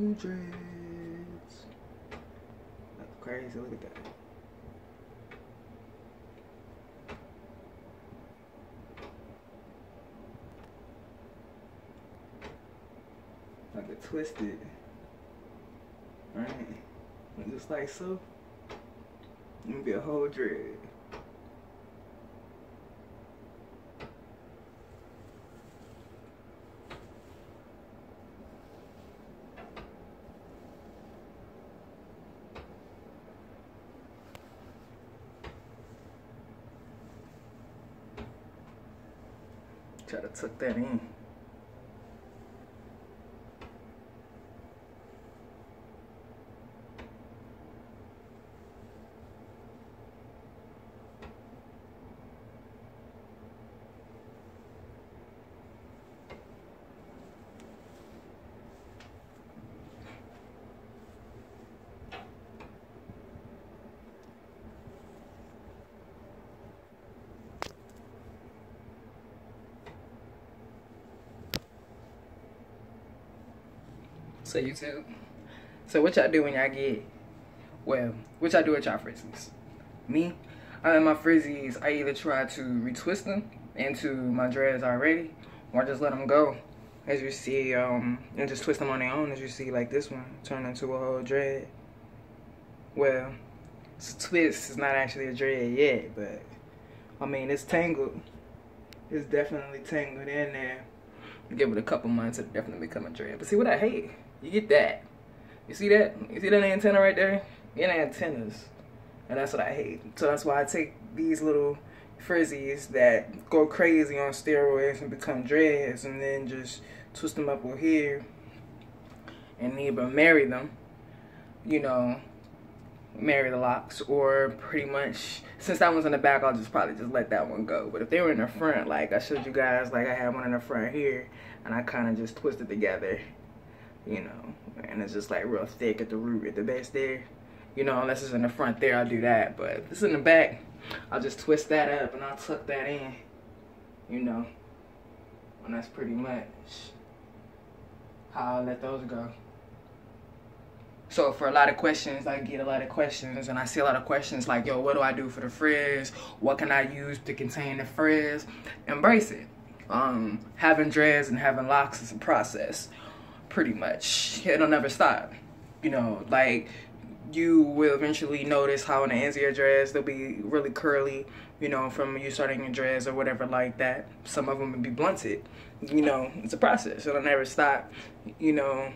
new dreads. That's crazy, look at that. I could twist it. Alright. Just like so. It'll be a whole dread. Try to tuck that in. So YouTube, so what y'all do when y'all get, well, what y'all do with y'all Frizzys? Me, I in my Frizzys, I either try to retwist them into my dreads already, or just let them go, as you see, and just twist them on their own, as you see, like this one, turn into a whole dread. Well, it's a twist, it's not actually a dread yet, but, I mean, it's tangled. It's definitely tangled in there. Give it a couple months, it'll definitely become a dread. But see what I hate? You get that. You see that? You see that antenna right there? Get antennas. And that's what I hate. So that's why I take these little Frizzys that go crazy on steroids and become dreads, and then just twist them up over here and either marry them, you know, marry the locks, or pretty much, since that one's in the back, I'll just probably just let that one go. But if they were in the front, like I showed you guys, like I had one in the front here, and I kind of just twisted together, you know, and it's just like real thick at the root, at the base there, you know, unless it's in the front there, I'll do that. But if it's in the back, I'll just twist that up and I'll tuck that in, you know, and that's pretty much how I let those go. So for a lot of questions, I get a lot of questions, and I see a lot of questions like, yo, what do I do for the frizz? What can I use to contain the frizz? Embrace it. Having dreads and having locks is a process, pretty much. It'll never stop. You know, like, you will eventually notice how in the ends of your dreads, they'll be really curly, you know, from you starting your dreads or whatever like that. Some of them will be blunted. You know, it's a process. It'll never stop, you know.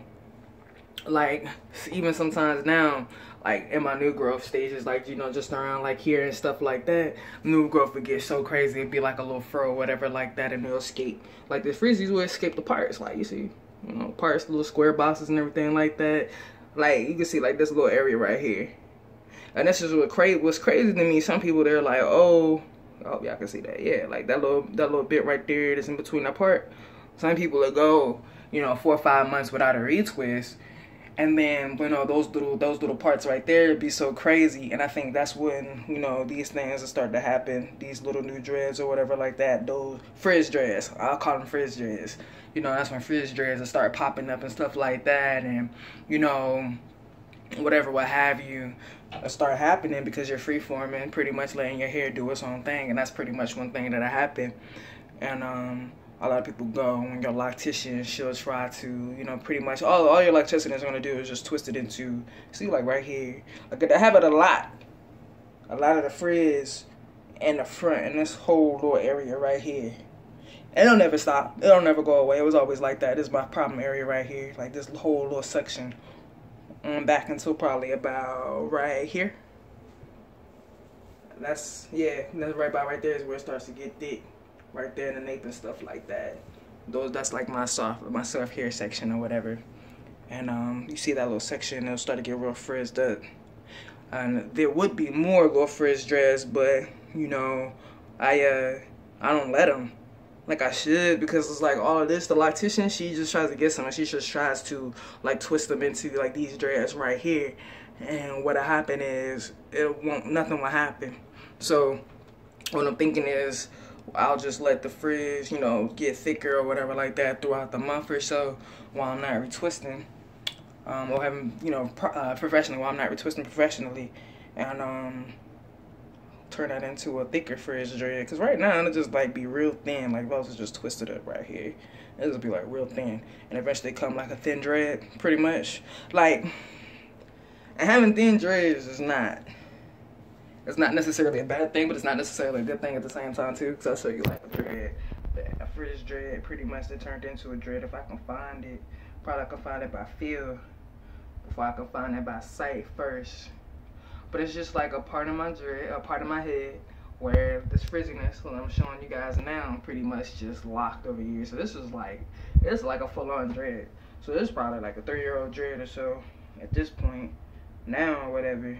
Like, even sometimes now, like in my new growth stages, like, you know, just around like here and stuff like that, new growth would get so crazy, it'd be like a little fro or whatever like that, and it'll escape. Like the Frizzys will escape the parts, like you see, you know, parts, little square boxes and everything like that. Like you can see like this little area right here. And this is what's crazy to me. Some people, they're like, oh y'all can see that, yeah, like that little bit right there that's in between that part. Some people will go, you know, 4 or 5 months without a retwist. And then, you know, those little parts right there be so crazy. And I think that's when, you know, these things will start to happen. These little new dreads or whatever like that. Those frizz dreads. I'll call them frizz dreads. You know, that's when frizz dreads will start popping up and stuff like that. And, you know, whatever, what have you, start happening because you're free-forming, pretty much letting your hair do its own thing. And that's pretty much one thing that'll happen. And, a lot of people go, when your loctician, she'll try to, you know, pretty much, all your loctician is going to do is just twist it into, see, like right here. Like, I have it a lot of the frizz in the front, in this whole little area right here. And it'll never stop. It'll never go away. It was always like that. This is my problem area right here. Like, this whole little section. Back until probably about right here. That's, yeah, that's right about right there is where it starts to get thick. Right there in the nape and stuff like that. That's like my soft hair section or whatever. And you see that little section, it'll start to get real frizzed up. And there would be more little frizz dreads, but you know, I don't let them like I should, because it's like all of this. The loctician, she just tries to get some, and she just tries to like twist them into like these dreads right here. And what'll happen is nothing will happen. So what I'm thinking is, I'll just let the frizz, you know, get thicker or whatever like that throughout the month or so while I'm not retwisting. or having, you know, professionally, well, I'm not retwisting professionally, and turn that into a thicker frizz dread. Because right now it'll just like be real thin, like if I was just twisted up right here, it'll just be like real thin, and eventually come like a thin dread, pretty much. Like, and having thin dreads is not, it's not necessarily a bad thing, but it's not necessarily a good thing at the same time too. Because I'll show you like a dread, a frizz dread, pretty much that turned into a dread. If I can find it, probably I can find it by feel before I can find it by sight first. But it's just like a part of my dread, a part of my head, where this frizziness, what I'm showing you guys now, pretty much just locked over here. So this is like, it's like a full-on dread. So this is probably like a 3-year-old dread or so at this point now, or whatever.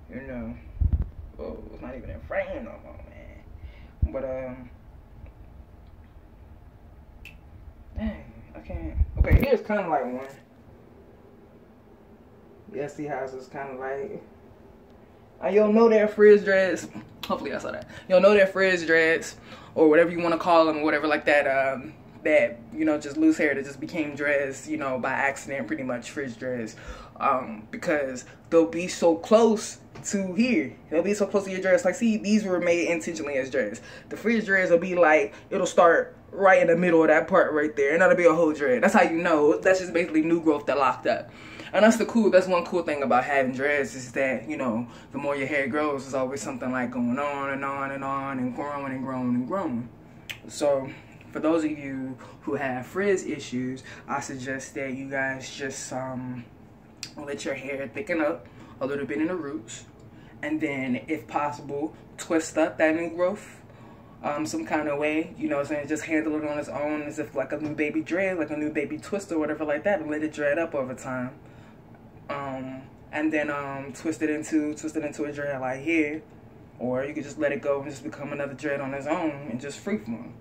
You know, oh, it's not even in frame no more, man. But dang, I can't. Okay, here's kind of like one. Yeah, see how it's kind of like, you'll know they're frizz dreads. Hopefully I saw that. You'll know they're frizz dreads, or whatever you want to call them, or whatever like that. That, you know, just loose hair that just became dreads, you know, by accident, pretty much frizz dreads. Because they'll be so close to here. They'll be so close to your dreads. Like, see, these were made intentionally as dreads. The frizz dreads will be like, it'll start right in the middle of that part right there, and that'll be a whole dread. That's how you know. That's just basically new growth that locked up. And that's one cool thing about having dreads, is that, you know, the more your hair grows, there's always something like going on and on and on, and growing and growing and growing. So for those of you who have frizz issues, I suggest that you guys just let your hair thicken up a little bit in the roots, and then if possible twist up that new growth some kind of way, you know what I'm saying, just handle it on its own as if like a new baby dread, like a new baby twist or whatever like that, and let it dread up over time. And then twist it into a dread like here, or you could just let it go and just become another dread on its own and just freeform.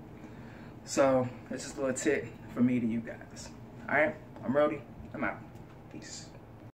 So it's just a little tip from me to you guys. All right, I'm Rody. I'm out. Peace.